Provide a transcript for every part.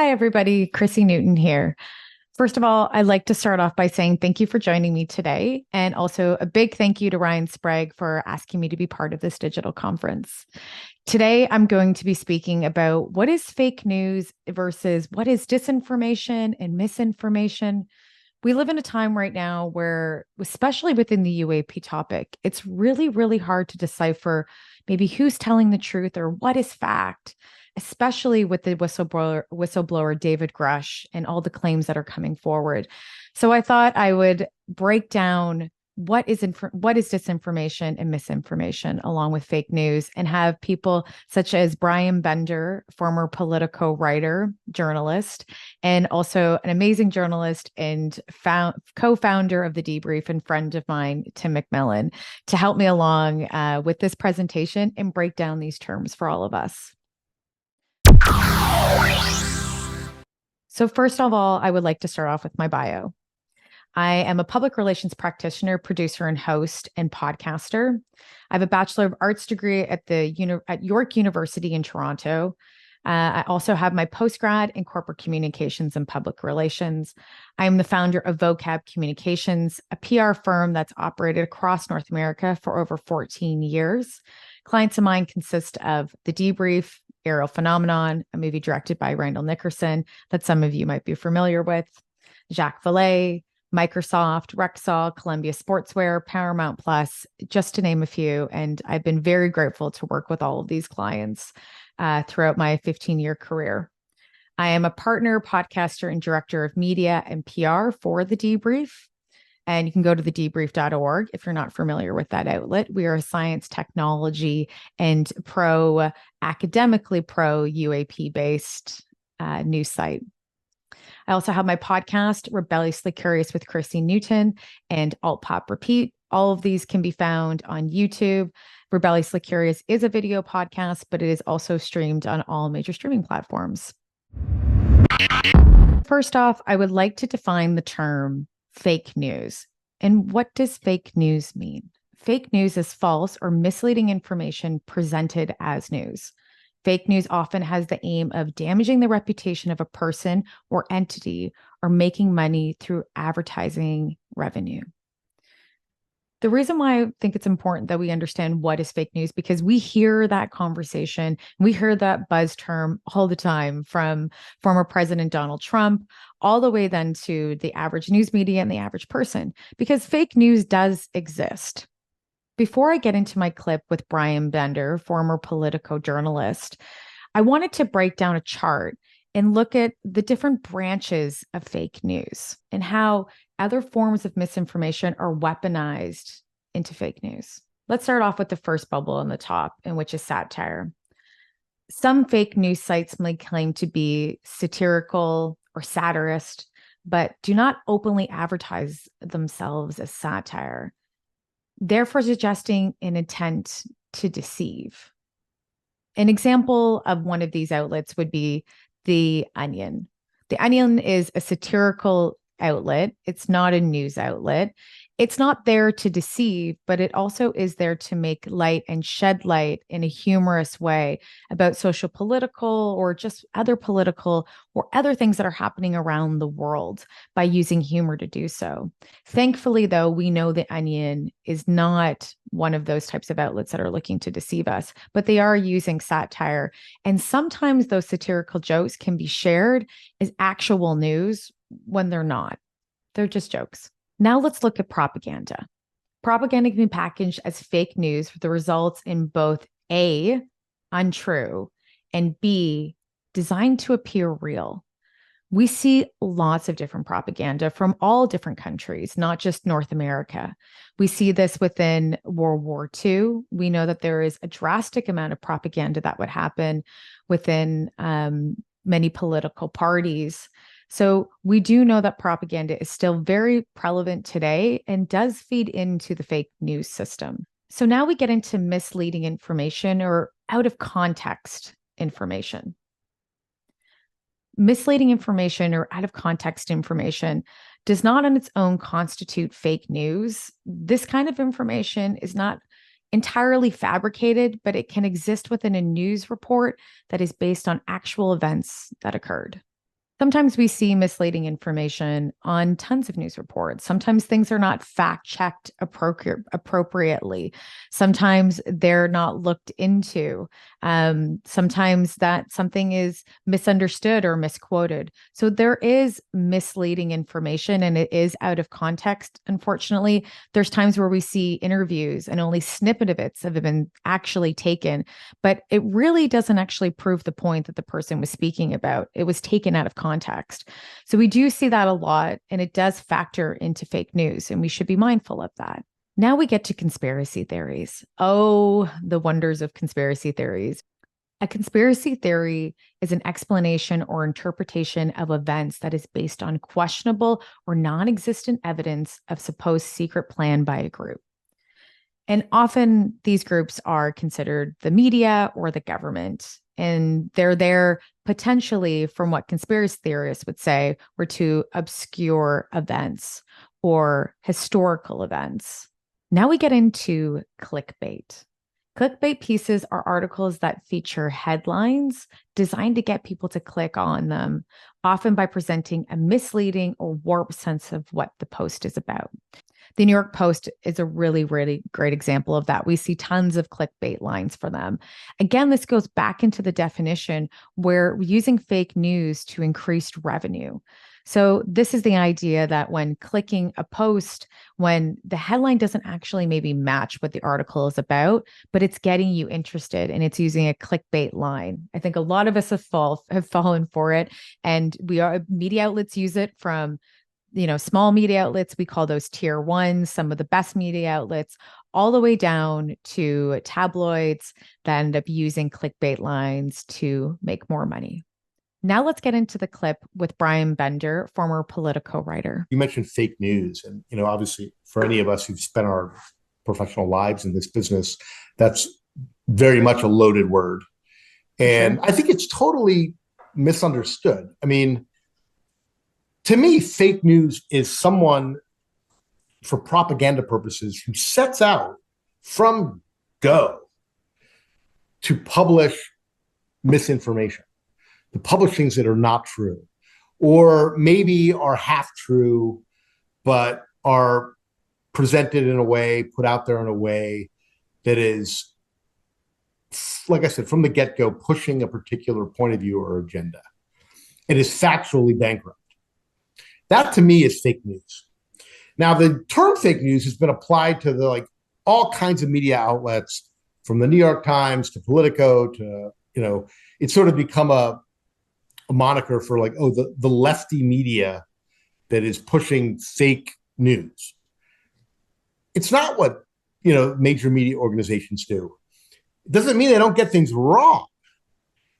Hi, everybody. Chrissy Newton here. First of all, I'd like to start off by saying thank you for joining me today. And also a big thank you to Ryan Sprague for asking me to be part of this digital conference. Today, I'm going to be speaking about what is fake news versus what is disinformation and misinformation. We live in a time right now where, especially within the UAP topic, it's really, really hard to decipher maybe who's telling the truth or what is fact, especially with the whistleblower David Grush and all the claims that are coming forward. So I thought I would break down what is disinformation and misinformation along with fake news, and have people such as Bryan Bender, former Politico writer, journalist, and also an amazing journalist and co-founder of the Debrief and friend of mine, Tim McMillan, to help me along with this presentation and break down these terms for all of us. So first of all, I would like to start off with my bio. I am a public relations practitioner, producer, and host, and podcaster. I have a Bachelor of Arts degree at York University in Toronto. I also have my postgrad in corporate communications and public relations. I am the founder of Vocab Communications, a PR firm that's operated across North America for over 14 years. Clients of mine consist of The Debrief, Aerial Phenomenon, a movie directed by Randall Nickerson that some of you might be familiar with, Jacques Vallée, Microsoft, Rexall, Columbia Sportswear, Paramount Plus, just to name a few. And I've been very grateful to work with all of these clients throughout my 15-year career. I am a partner, podcaster, and director of media and PR for The Debrief. And you can go to thedebrief.org if you're not familiar with that outlet. We are a science, technology, and academically pro UAP based news site. I also have my podcast, Rebelliously Curious with Chrissy Newton, and Alt Pop Repeat. All of these can be found on YouTube. Rebelliously Curious is a video podcast, but it is also streamed on all major streaming platforms. First off, I would like to define the term fake news. And what does fake news mean? Fake news is false or misleading information presented as news. Fake news often has the aim of damaging the reputation of a person or entity or making money through advertising revenue. The reason why I think it's important that we understand what is fake news, because we hear that conversation, we hear that buzz term all the time from former President Donald Trump, all the way then to the average news media and the average person, because fake news does exist. Before I get into my clip with Bryan Bender, former Politico journalist, I wanted to break down a chart and look at the different branches of fake news and how other forms of misinformation are weaponized into fake news. Let's start off with the first bubble on the top, in which is satire. Some fake news sites may claim to be satirical or satirist, but do not openly advertise themselves as satire, therefore suggesting an intent to deceive. An example of one of these outlets would be The Onion. The Onion is a satirical outlet. It's not a news outlet. It's not there to deceive, but it also is there to make light and shed light in a humorous way about social, political, or just other political or other things that are happening around the world by using humor to do so. Thankfully, though, we know The Onion is not one of those types of outlets that are looking to deceive us, but they are using satire. And sometimes those satirical jokes can be shared as actual news when they're not. They're just jokes. Now let's look at propaganda. Propaganda can be packaged as fake news with the results in both A, untrue, and B, designed to appear real. We see lots of different propaganda from all different countries, not just North America. We see this within World War II. We know that there is a drastic amount of propaganda that would happen within many political parties. So we do know that propaganda is still very prevalent today and does feed into the fake news system. So now we get into misleading information or out of context information. Misleading information or out of context information does not on its own constitute fake news. This kind of information is not entirely fabricated, but it can exist within a news report that is based on actual events that occurred. Sometimes we see misleading information on tons of news reports. Sometimes things are not fact checked appropriately. Sometimes they're not looked into. Sometimes that something is misunderstood or misquoted. So there is misleading information and it is out of context. Unfortunately, there's times where we see interviews and only snippet of it have been actually taken, but it really doesn't actually prove the point that the person was speaking about. It was taken out of context. So we do see that a lot, and it does factor into fake news, and we should be mindful of that. Now we get to conspiracy theories. Oh, the wonders of conspiracy theories. A conspiracy theory is an explanation or interpretation of events that is based on questionable or non-existent evidence of supposed secret plan by a group. And often these groups are considered the media or the government. And they're there potentially, from what conspiracy theorists would say, were to obscure events or historical events. Now we get into clickbait. Clickbait pieces are articles that feature headlines designed to get people to click on them, often by presenting a misleading or warped sense of what the post is about. The New York Post is a really, really great example of that. We see tons of clickbait lines for them. Again, this goes back into the definition where we're using fake news to increase revenue. So this is the idea that when clicking a post, when the headline doesn't actually maybe match what the article is about, but it's getting you interested and it's using a clickbait line. I think a lot of us have fallen for it, and media outlets use it from small media outlets. We call those tier ones, some of the best media outlets, all the way down to tabloids that end up using clickbait lines to make more money. Now let's get into the clip with Bryan Bender, former Politico writer. You mentioned fake news, and obviously for any of us who've spent our professional lives in this business, that's very much a loaded word. And sure. I think it's totally misunderstood. I mean, to me, fake news is someone, for propaganda purposes, who sets out from go to publish misinformation, to publish things that are not true, or maybe are half true, but are presented in a way, put out there in a way that is, like I said, from the get-go, pushing a particular point of view or agenda. It is factually bankrupt. That to me is fake news. Now, the term fake news has been applied to all kinds of media outlets, from the New York Times to Politico to, it's sort of become a moniker for the lefty media that is pushing fake news. It's not what, major media organizations do. It doesn't mean they don't get things wrong.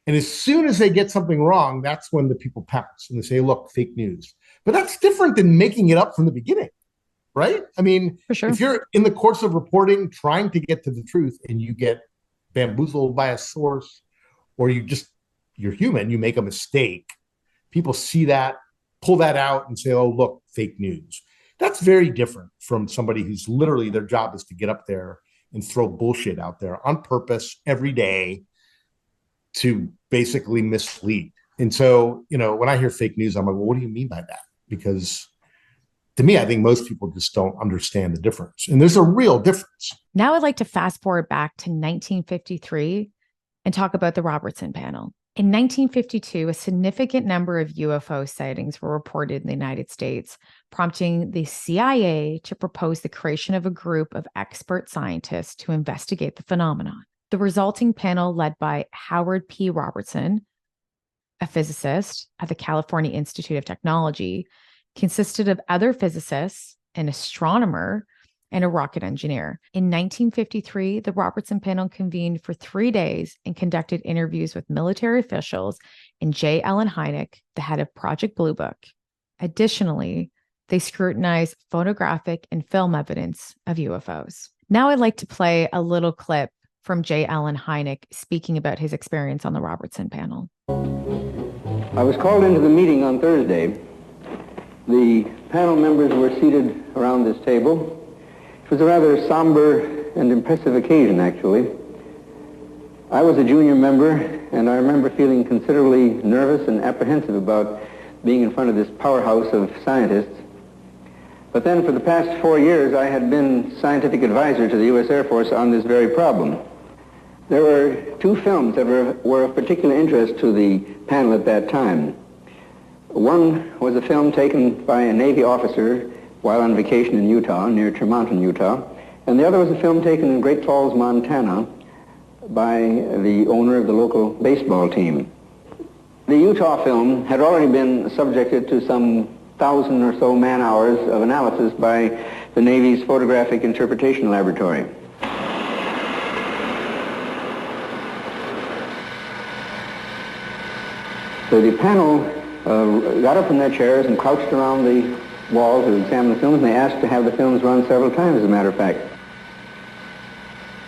And as soon as they get something wrong, that's when the people pounce and they say, look, fake news. But that's different than making it up from the beginning, right? I mean, for sure. If you're in the course of reporting, trying to get to the truth, and you get bamboozled by a source, or you're human, you make a mistake, people see that, pull that out and say, oh, look, fake news. That's very different from somebody who's literally, their job is to get up there and throw bullshit out there on purpose every day to basically mislead. And so, when I hear fake news, I'm like, well, what do you mean by that? Because to me, I think most people just don't understand the difference. And there's a real difference. Now I'd like to fast forward back to 1953 and talk about the Robertson panel. In 1952, a significant number of UFO sightings were reported in the United States, prompting the CIA to propose the creation of a group of expert scientists to investigate the phenomenon. The resulting panel, led by Howard P. Robertson, a physicist at the California Institute of Technology, consisted of other physicists, an astronomer, and a rocket engineer. In 1953, the Robertson panel convened for 3 days and conducted interviews with military officials and J. Allen Hynek, the head of Project Blue Book. Additionally, they scrutinized photographic and film evidence of UFOs. Now I'd like to play a little clip from J. Allen Hynek speaking about his experience on the Robertson panel. I was called into the meeting on Thursday. The panel members were seated around this table. It was a rather somber and impressive occasion, actually. I was a junior member, and I remember feeling considerably nervous and apprehensive about being in front of this powerhouse of scientists. But then for the past 4 years, I had been scientific advisor to the U.S. Air Force on this very problem. There were 2 films that were of particular interest to the panel at that time. One was a film taken by a Navy officer while on vacation in Utah, near Tremonton, Utah, and the other was a film taken in Great Falls, Montana, by the owner of the local baseball team. The Utah film had already been subjected to some 1,000 or so man-hours of analysis by the Navy's Photographic Interpretation Laboratory. So the panel got up from their chairs and crouched around the wall to examine the films, and they asked to have the films run several times, as a matter of fact.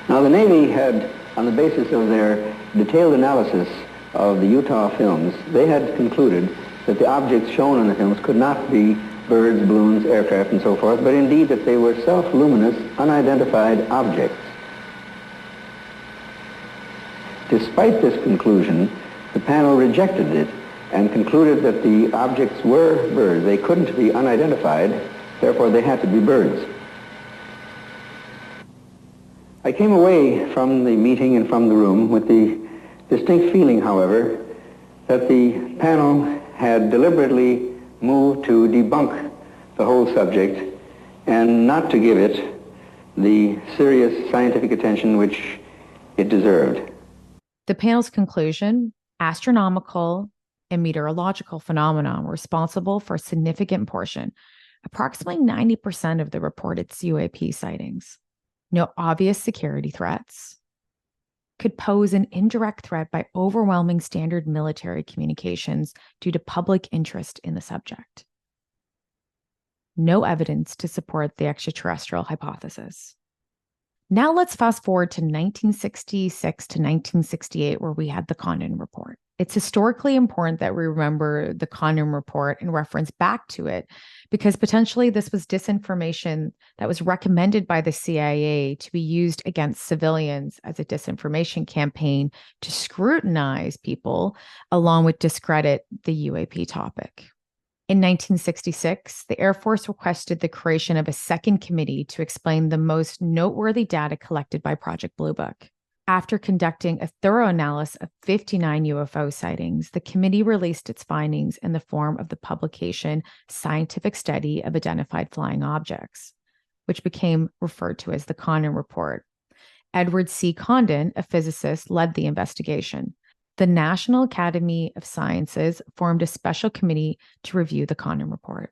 Now, the Navy had, on the basis of their detailed analysis of the Utah films, they had concluded that the objects shown in the films could not be birds, balloons, aircraft, and so forth, but indeed that they were self-luminous, unidentified objects. Despite this conclusion, the panel rejected it and concluded that the objects were birds. They couldn't be unidentified, therefore they had to be birds. I came away from the meeting and from the room with the distinct feeling, however, that the panel had deliberately moved to debunk the whole subject and not to give it the serious scientific attention which it deserved. The panel's conclusion: astronomical and meteorological phenomena were responsible for a significant portion, approximately 90% of the reported UAP sightings. No obvious security threats. Could pose an indirect threat by overwhelming standard military communications due to public interest in the subject. No evidence to support the extraterrestrial hypothesis. Now let's fast forward to 1966 to 1968, where we had the Condon report. It's historically important that we remember the Condon report and reference back to it, because potentially this was disinformation that was recommended by the CIA to be used against civilians as a disinformation campaign to scrutinize people, along with discredit the UAP topic. In 1966, the Air Force requested the creation of a second committee to explain the most noteworthy data collected by Project Blue Book. After conducting a thorough analysis of 59 UFO sightings, the committee released its findings in the form of the publication Scientific Study of Identified Flying Objects, which became referred to as the Condon Report. Edward C. Condon, a physicist, led the investigation. The National Academy of Sciences formed a special committee to review the Condon Report.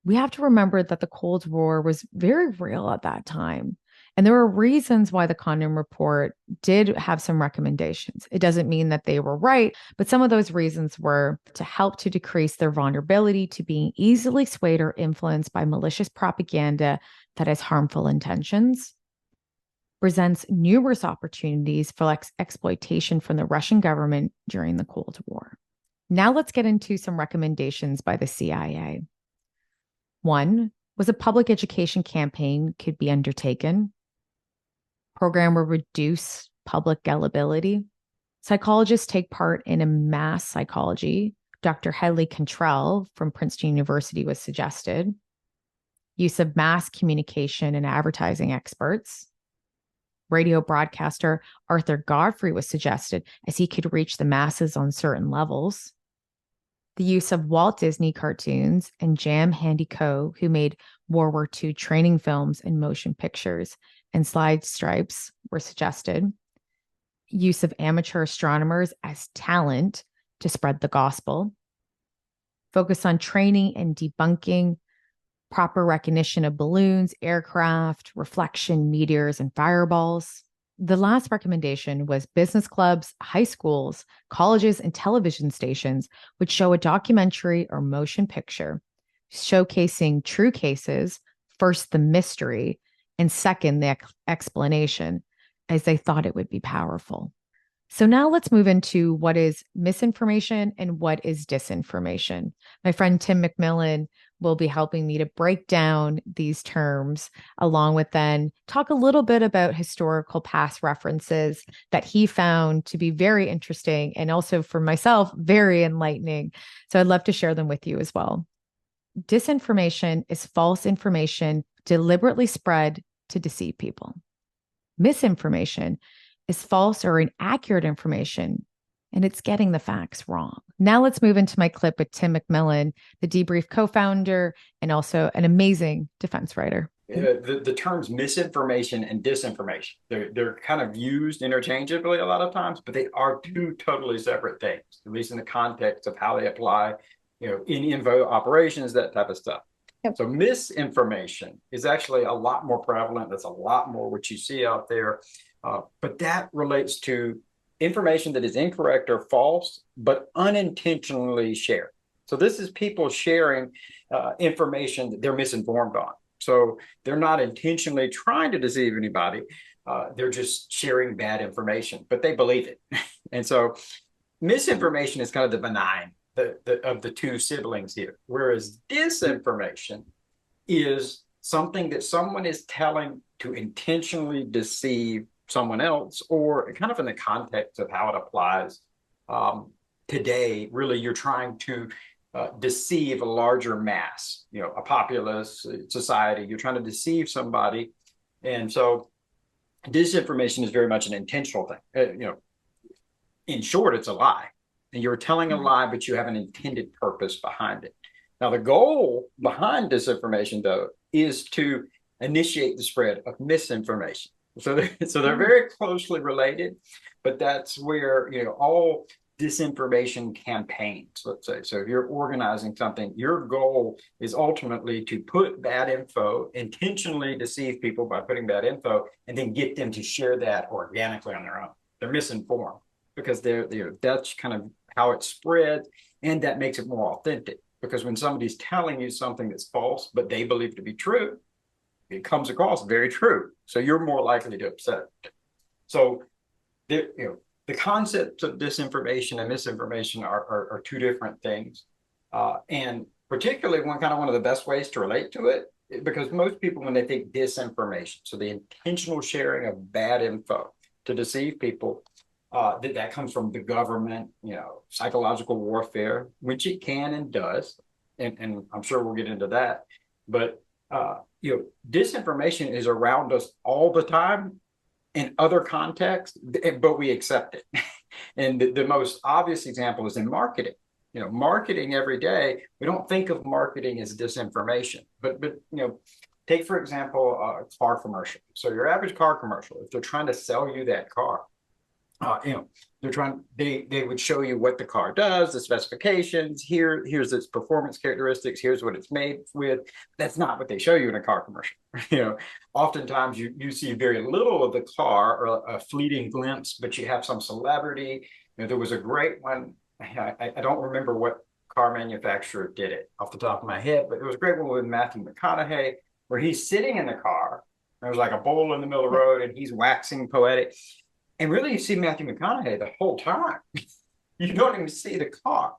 We have to remember that the Cold War was very real at that time. And there were reasons why the Condon Report did have some recommendations. It doesn't mean that they were right, but some of those reasons were to help to decrease their vulnerability to being easily swayed or influenced by malicious propaganda that has harmful intentions, presents numerous opportunities for exploitation from the Russian government during the Cold War. Now let's get into some recommendations by the CIA. One was a public education campaign could be undertaken. Program will reduce public gullibility. Psychologists take part in a mass psychology. Dr. Hedley Cantrell from Princeton University was suggested. Use of mass communication and advertising experts. Radio broadcaster Arthur Godfrey was suggested, as he could reach the masses on certain levels. The use of Walt Disney cartoons and Jam Handy Co., who made World War II training films and motion pictures, and slide stripes were suggested. Use of amateur astronomers as talent to spread the gospel. Focus on training and debunking. Proper recognition of balloons, aircraft, reflection, meteors, and fireballs. The last recommendation was business clubs, high schools, colleges, and television stations would show a documentary or motion picture showcasing true cases, first the mystery, and second the explanation, as they thought it would be powerful. So now let's move into what is misinformation and what is disinformation. My friend Tim McMillan will be helping me to break down these terms, along with then talk a little bit about historical past references that he found to be very interesting and also for myself, very enlightening. So I'd love to share them with you as well. Disinformation is false information deliberately spread to deceive people. Misinformation is false or inaccurate information, and it's getting the facts wrong. Now let's move into my clip with Tim McMillan, the Debrief co-founder and also an amazing defense writer. The terms misinformation and disinformation, they're kind of used interchangeably a lot of times, but they are two totally separate things, at least in the context of how they apply, in info operations, that type of stuff. Yep. So misinformation is actually a lot more prevalent. That's a lot more what you see out there. But that relates to information that is incorrect or false, but unintentionally shared. So this is people sharing information that they're misinformed on. So they're not intentionally trying to deceive anybody. They're just sharing bad information, but they believe it. And so misinformation is kind of the benign of the two siblings here, whereas disinformation is something that someone is telling to intentionally deceive someone else, or kind of in the context of how it applies today. Really, you're trying to deceive a larger mass, a populace society. You're trying to deceive somebody. And so disinformation is very much an intentional thing. In short, it's a lie. And you're telling a lie, but you have an intended purpose behind it. Now, the goal behind disinformation, though, is to initiate the spread of misinformation. So they're very closely related, but that's where, all disinformation campaigns, let's say. So if you're organizing something, your goal is ultimately to put bad info, intentionally deceive people by putting bad info, and then get them to share that organically on their own. They're misinformed because that's kind of how it spreads, and that makes it more authentic. Because when somebody's telling you something that's false, but they believe to be true, it comes across very true. So you're more likely to accept it. So the concepts of disinformation and misinformation are two different things. And particularly one of the best ways to relate to it, because most people, when they think disinformation, so the intentional sharing of bad info to deceive people, that comes from the government, psychological warfare, which it can and does. And I'm sure we'll get into that. But disinformation is around us all the time in other contexts, but we accept it. And the most obvious example is in marketing. Marketing every day, we don't think of marketing as disinformation, but take, for example, a car commercial. So your average car commercial, if they're trying to sell you that car, they would show you what the car does, the specifications, here's its performance characteristics, here's what it's made with. That's not what they show you in a car commercial. Oftentimes you see very little of the car, or a fleeting glimpse, but you have some celebrity. There was a great one. I don't remember what car manufacturer did it off the top of my head, but there was a great one with Matthew McConaughey, where he's sitting in the car. There was like a bowl in the middle of the road, and he's waxing poetic. And really, you see Matthew McConaughey the whole time. You don't even see the car.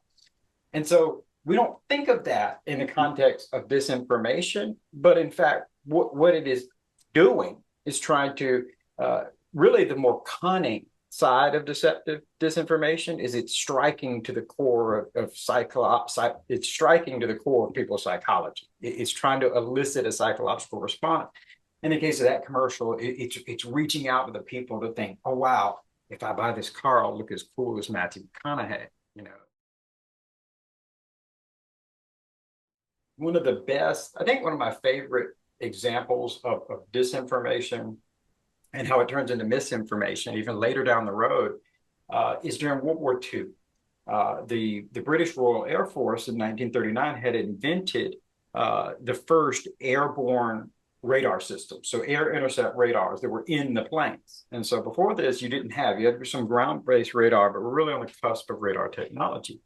And so we don't think of that in the context of disinformation, but in fact, what it is doing is trying to, really the more cunning side of deceptive disinformation is it's striking to the core it's striking to the core of people's psychology. It's trying to elicit a psychological response. In the case of that commercial, it's reaching out to the people to think, oh, wow, if I buy this car, I'll look as cool as Matthew McConaughey. One of the best, I think one of my favorite examples of disinformation and how it turns into misinformation, even later down the road, is during World War II. The British Royal Air Force in 1939 had invented the first airborne radar system. So air intercept radars that were in the planes. And so before this, you had some ground-based radar, but we're really on the cusp of radar technology.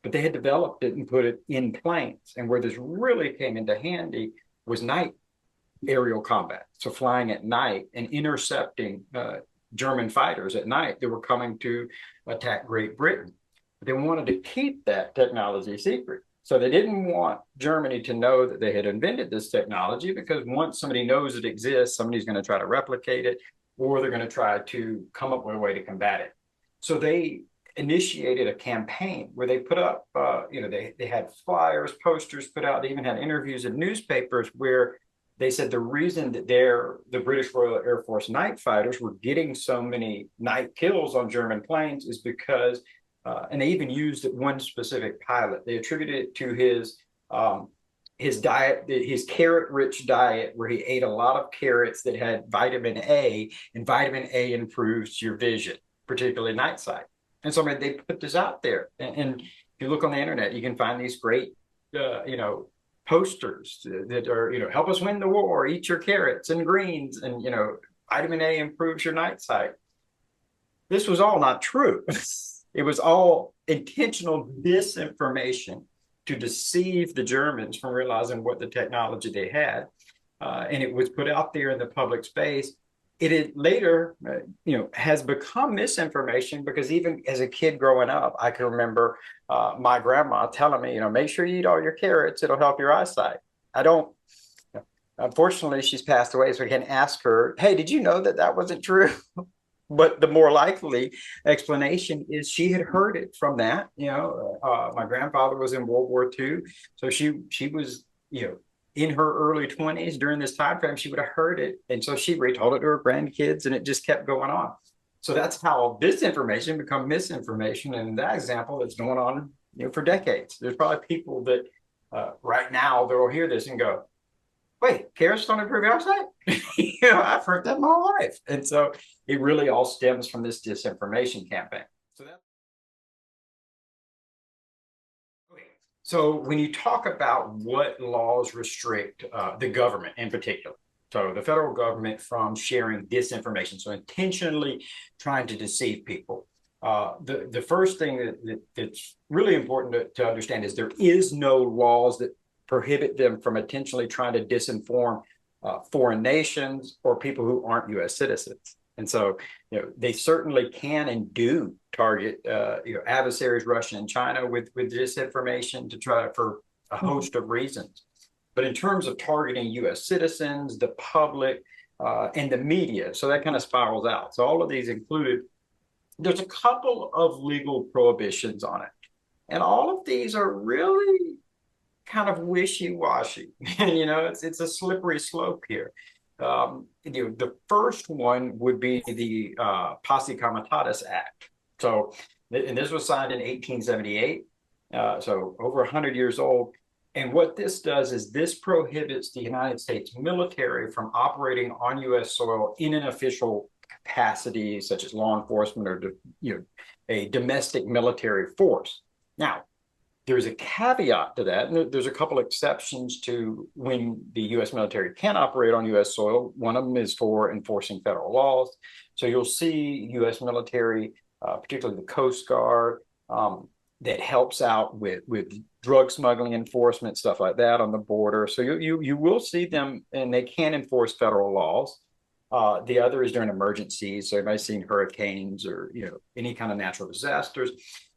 But they had developed it and put it in planes. And where this really came into handy was night aerial combat. So flying at night and intercepting German fighters at night that were coming to attack Great Britain. But they wanted to keep that technology secret. So they didn't want Germany to know that they had invented this technology, because once somebody knows it exists, somebody's going to try to replicate it, or they're going to try to come up with a way to combat it. So they initiated a campaign where they put up, they had flyers, posters put out. They even had interviews in newspapers where they said the reason that the British Royal Air Force night fighters were getting so many night kills on German planes is because, and they even used one specific pilot. They attributed it to his diet, his carrot-rich diet, where he ate a lot of carrots that had vitamin A, and vitamin A improves your vision, particularly night sight. And so, I mean, they put this out there, and if you look on the internet, you can find these great, posters that are, help us win the war, eat your carrots and greens, and, vitamin A improves your night sight. This was all not true. It was all intentional disinformation to deceive the Germans from realizing what the technology they had. And it was put out there in the public space. It later, has become misinformation, because even as a kid growing up, I can remember my grandma telling me, make sure you eat all your carrots, it'll help your eyesight. Unfortunately, she's passed away, so I can't ask her, hey, did you know that wasn't true? But the more likely explanation is she had heard it from that. My grandfather was in World War II, so she was, in her early 20s during this time frame. She would have heard it, and so she retold it to her grandkids, and it just kept going on. So that's how disinformation become misinformation. And in that example, it's going on, for decades. There's probably people that right now they'll hear this and go, wait, carrots don't improve your eyesight? I've heard that my whole life. And so it really all stems from this disinformation campaign. So when you talk about what laws restrict the government in particular, so the federal government from sharing disinformation, so intentionally trying to deceive people, the first thing that's really important to understand is there is no laws that prohibit them from intentionally trying to disinform foreign nations or people who aren't U.S. citizens. And so, they certainly can and do target, adversaries, Russia and China, with disinformation for a host of reasons. But in terms of targeting U.S. citizens, the public, and the media, so that kind of spirals out. So all of these included, there's a couple of legal prohibitions on it. And all of these are really kind of wishy-washy. It's a slippery slope here. The first one would be the Posse Comitatus Act. So, and this was signed in 1878, so over 100 years old. And what this does is this prohibits the United States military from operating on U.S. soil in an official capacity, such as law enforcement or a domestic military force. Now, there's a caveat to that, and there's a couple exceptions to when the U.S. military can operate on U.S. soil. One of them is for enforcing federal laws. So you'll see U.S. military, particularly the Coast Guard, that helps out with drug smuggling enforcement, stuff like that on the border. So you will see them, and they can enforce federal laws. The other is during emergencies. So everybody's seen hurricanes or any kind of natural disasters.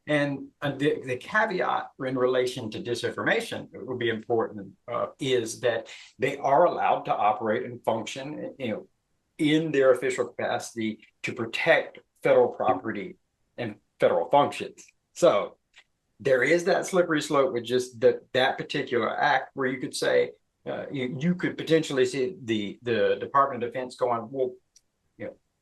And the caveat in relation to disinformation would be important is that they are allowed to operate and function, in their official capacity to protect federal property and federal functions. So there is that slippery slope with just that particular act, where you could say you could potentially see the Department of Defense going, well,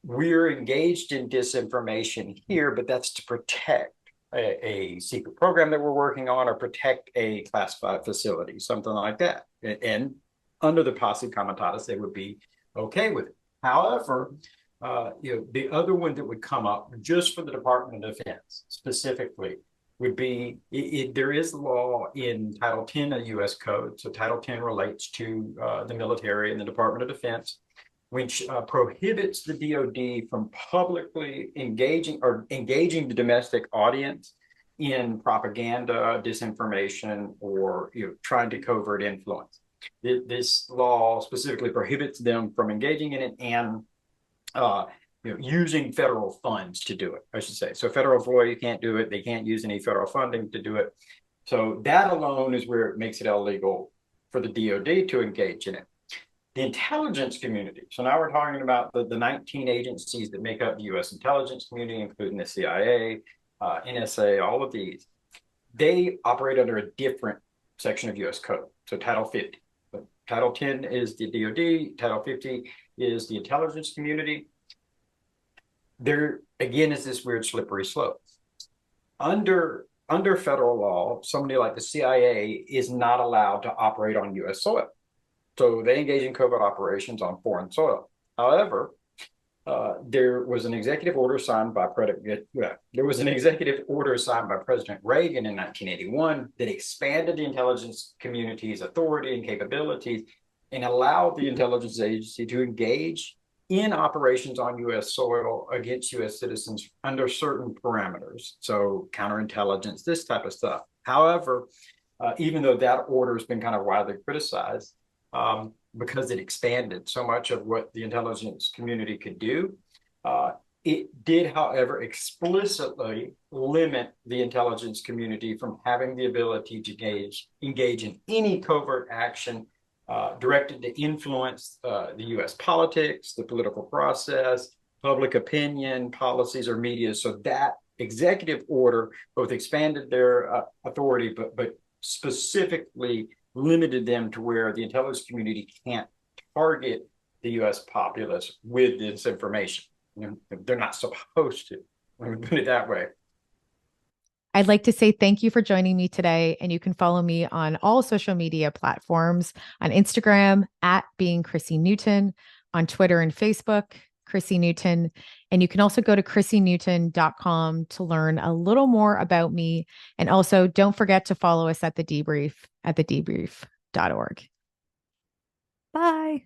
we're engaged in disinformation here, but that's to protect a secret program that we're working on, or protect a classified facility, something like that. And under the Posse Comitatus, they would be okay with it. However, the other one that would come up just for the Department of Defense specifically would be, there is law in Title 10 of U.S. Code. So Title 10 relates to the military and the Department of Defense, which prohibits the DoD from publicly engaging the domestic audience in propaganda, disinformation, or trying to covert influence. This law specifically prohibits them from engaging in it and using federal funds to do it, I should say. So federal employees can't do it. They can't use any federal funding to do it. So that alone is where it makes it illegal for the DoD to engage in it. The intelligence community. So now we're talking about the 19 agencies that make up the U.S. intelligence community, including the CIA, NSA, all of these. They operate under a different section of U.S. code. So Title 50. But Title 10 is the DoD. Title 50 is the intelligence community. There, again, is this weird slippery slope. Under federal law, somebody like the CIA is not allowed to operate on U.S. soil. So they engage in covert operations on foreign soil. However, there was an executive order signed by President Reagan in 1981 that expanded the intelligence community's authority and capabilities and allowed the intelligence agency to engage in operations on U.S. soil against U.S. citizens under certain parameters. So counterintelligence, this type of stuff. However, even though that order has been kind of widely criticized, because it expanded so much of what the intelligence community could do, it did, however, explicitly limit the intelligence community from having the ability to engage in any covert action directed to influence the U.S. politics, the political process, public opinion, policies, or media. So that executive order both expanded their authority, but specifically limited them to where the intelligence community can't target the U.S. populace with this information. They're not supposed to. Let me put it that way. I'd like to say thank you for joining me today. And you can follow me on all social media platforms, on Instagram at being Chrissy Newton, on Twitter and Facebook, Chrissy Newton. And you can also go to chrissynewton.com to learn a little more about me. And also don't forget to follow us at the Debrief at thedebrief.org. Bye.